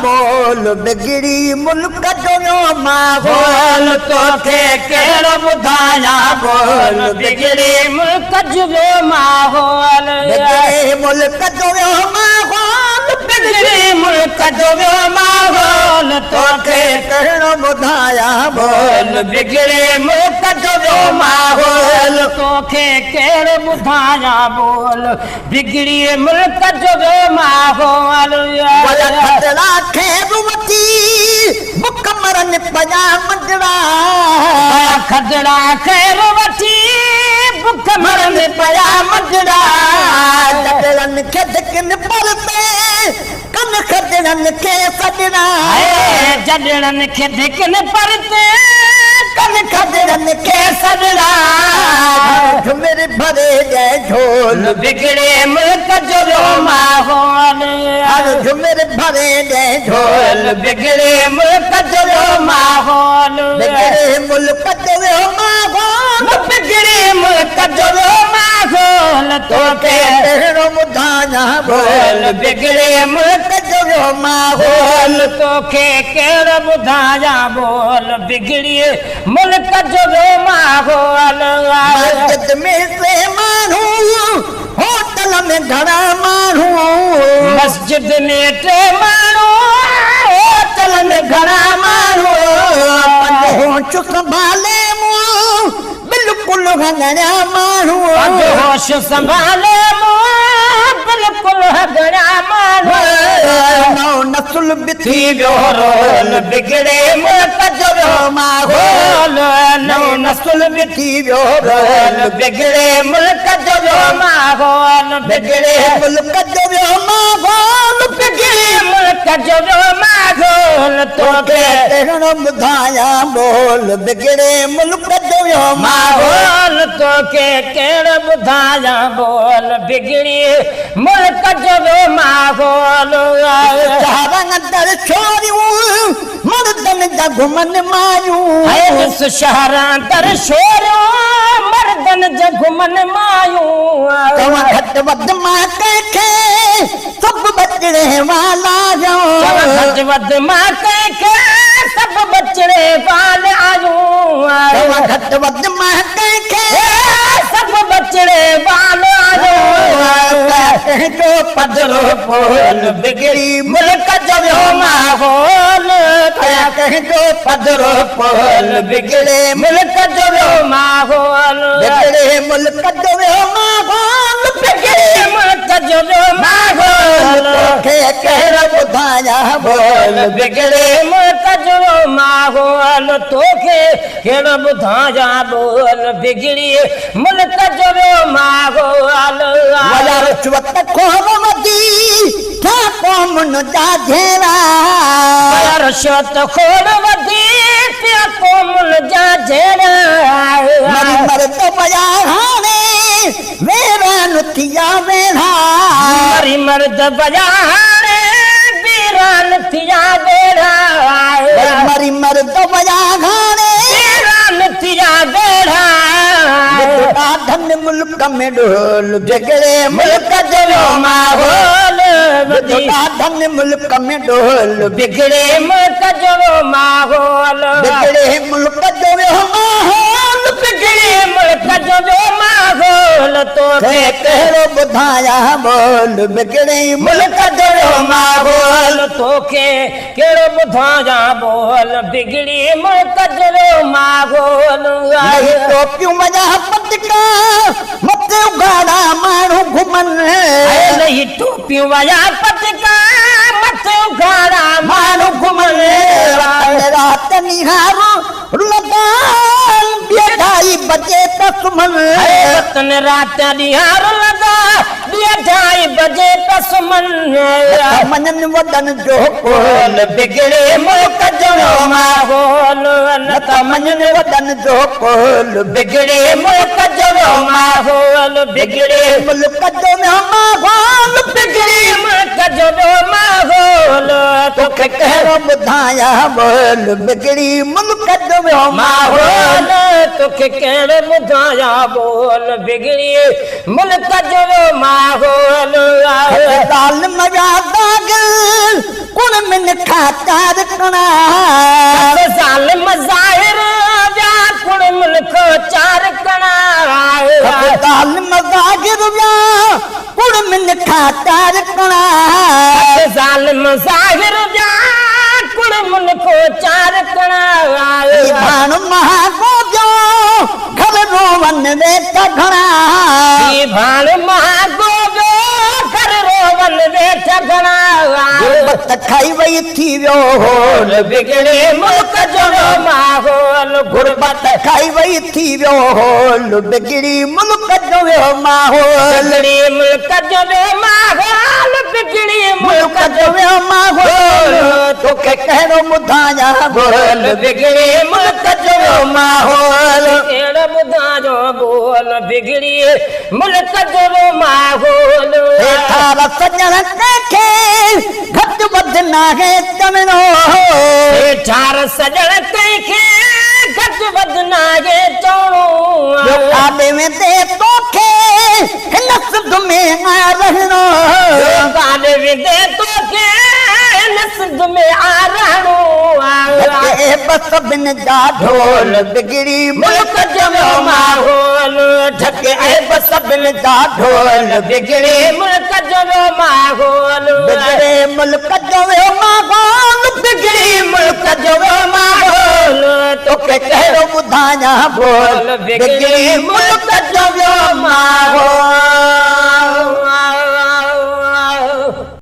बोल बिगड़ी मुल्क जो माहौल तोखे कहिड़ो ॿुधायां बोल बिगड़ी मुल्क जो माहौल बिगड़ी मुल्क जो माहौल बिगड़ी मुल्क जो माहौल तोखे कहिड़ो ॿुधायां बोल बिगड़ी मुल्क जो माहौल तोखे कहिड़ो ॿुधायां बोल बिगड़ी मुल्क जो माहौल बुक मरन पया मंजड़ा खजड़ा खैर वठी बुक मरन पया मंजड़ा जड़न खे दिकन परते कन खजड़न खे सजड़ा जड़न खे दिकन परते कन खजड़न खे सजड़ा झुमिर भरे जय झोल बिगड़े मुल्क जो माहौल झुमिर भरे जय झोल बिगड़े मुल्क जो माहौल बिगड़े मुल्क जो माहौल बिगड़े मुल्क जो माहौल तोखे कहिड़ो ॿुधायां बोल बिगड़े मुल्क जो माहौल तोखे कहिड़ो ॿुधायां बोल बिगड़ी मुल्क जो माहौल मस्जिद में से माण्हू होटल में घणा माण्हू मस्जिद में टे माण्हू होटल में घणा माण्हू होश संभाले मुंहुं बिल्कुल हगड़ा माण्हू होश संभाले बिल्कुल हगड़ा माण्हू नौ नस्ल बि थी वियो रोल बिगड़े मुल्क जो माहौल नौ नस्ल बि थी वियो रोल बिगड़े मुल्क जो माहौल बिगड़े मुल्क जो माहौल बिगड़े मुल्क जो माहौल तोखे कहिड़ो ॿुधायां बोल बिगड़े मुल्क जो माहौल तोखे कहिड़ो ॿुधायां बोल बिगड़ी मुल्क जो माहौल अंदर छोरियूं मर्दन जा घुमन मायूं शहर अंदर छोरियूं मर्दन जा घुमन मायूं तव्हां घटि वधि मां कंहिंखे सभु बचड़े वाला घटि वधि मां कंहिंखे सभु बचड़े वाला तव्हां घटि वधि मां कंहिंखे सभु बचड़े वाला कंहिंजो पधरो बोल बिगड़ी मुल्क जो माहौल कंहिंजो पधरो बोल बिगड़े मुल्क जो माहौल बिगड़े मुल्क जो माहौल बिगड़े मुल्क जो माहौल तोखे कहिड़ो ॿुधायां बोल बिगड़े मुल्क जो माहौल तोखे कहिड़ो ॿुधायां बोल बिगड़ी मुल्क जो माहौल रिश्वत खोर वधी छा क़ौमुन जा घेरा रिश्वत खोर वधी छा क़ौमुन जा घेरा मरी मर्द पया हाणे वेरान थिया वेढ़ा मरी मर्द पया हाणे वेरान थिया वेढ़ा मरी मर्द पया हाणे वेरान थिया वेढ़ा धन मुल्क में ढोल बिगड़े मुल्क जो माहौल धन मुल्क में ढोल बिगड़े मुल्क जो माहौल बिगड़े मुल्क जो माहौल बिगड़े मुल्क जो माहौल तोखे कहिड़ो ॿुधायां बोल बिगड़े मुल्क जो माहौल तोखे कहिड़ो ॿुधायां बोल बिगड़ी मुल्क जो माहौल टोपियूं वॼा पटका मथे उघाड़ा माण्हू घुमन नहीं टोपियूं वॼा पटका मथे उघाड़ा माण्हू घुमन रात निहारो लगान 2:30 बजे तक सुमन वतन रात निहारो लगा 2:30 बजे तक सुमन मनन वदन जो बोल बिगड़े मुल्क जो माहौल मनन वदन जो कोल बिगड़े मुल्क जो माहौल बिगड़े मुल्क जो माहौल बिगड़े मुल्क जो माहौल तोखे कहिड़ो ॿुधायां बोल बिगड़ी मुल्क जो वियो माहौल माहौल तोखे कहिड़ो ॿुधायां बोल बिगड़ी मुल्क जो माहौल ज़ालिम जा दाग कुण में खातार कणा ज़ालिम ज़ाहिर जा कुण मुल्क चार कणा ज़ालिम ज़ाहिर जा कुण में खातार कणा ज़ालिम ज़ाहिर जा कुण मुल्क चार कणा भाण महागो जो घर रोवन वे घणा भाण महागो जो घर रोवन वेठ घणा गुरबत खाई वई थी वियो होल बिगड़े मुल्क जो माहौल गुरबत खाई वई थी वियो होल बिगड़ी मुल्क जो वियो माहौल बिगड़ी मुल्क जो माहौल बिगड़ी मुल्क जो वियो माहौल तोखे कहिड़ो ॿुधायां बोल बिगड़ी मुल्क जो माहौल कहिड़ो ॿुधायो बोल बिगड़ी मुल्क जो माहौल हेठार सजण कंहिंखे घटि वधि नाहे चवणो चार सजण कंहिंखे घटि वधि नाहे चवणो काॾे वेंदे तोखे हिन सिंध में रहणो काॾे वेंदे तोखे हिन सिंध में रहणो सभिनि जा ढोल बिगड़ी मुल्क जो माहौल ठके सभिनि जा ढोल बिगड़े मुल्क जो माहौल बिगड़े मुल्क जो माहौल बिगड़ी मुल्क जो माहौल तोखे कहिड़ो ॿुधायां बोल बिगड़ी मुल्क जो माहौल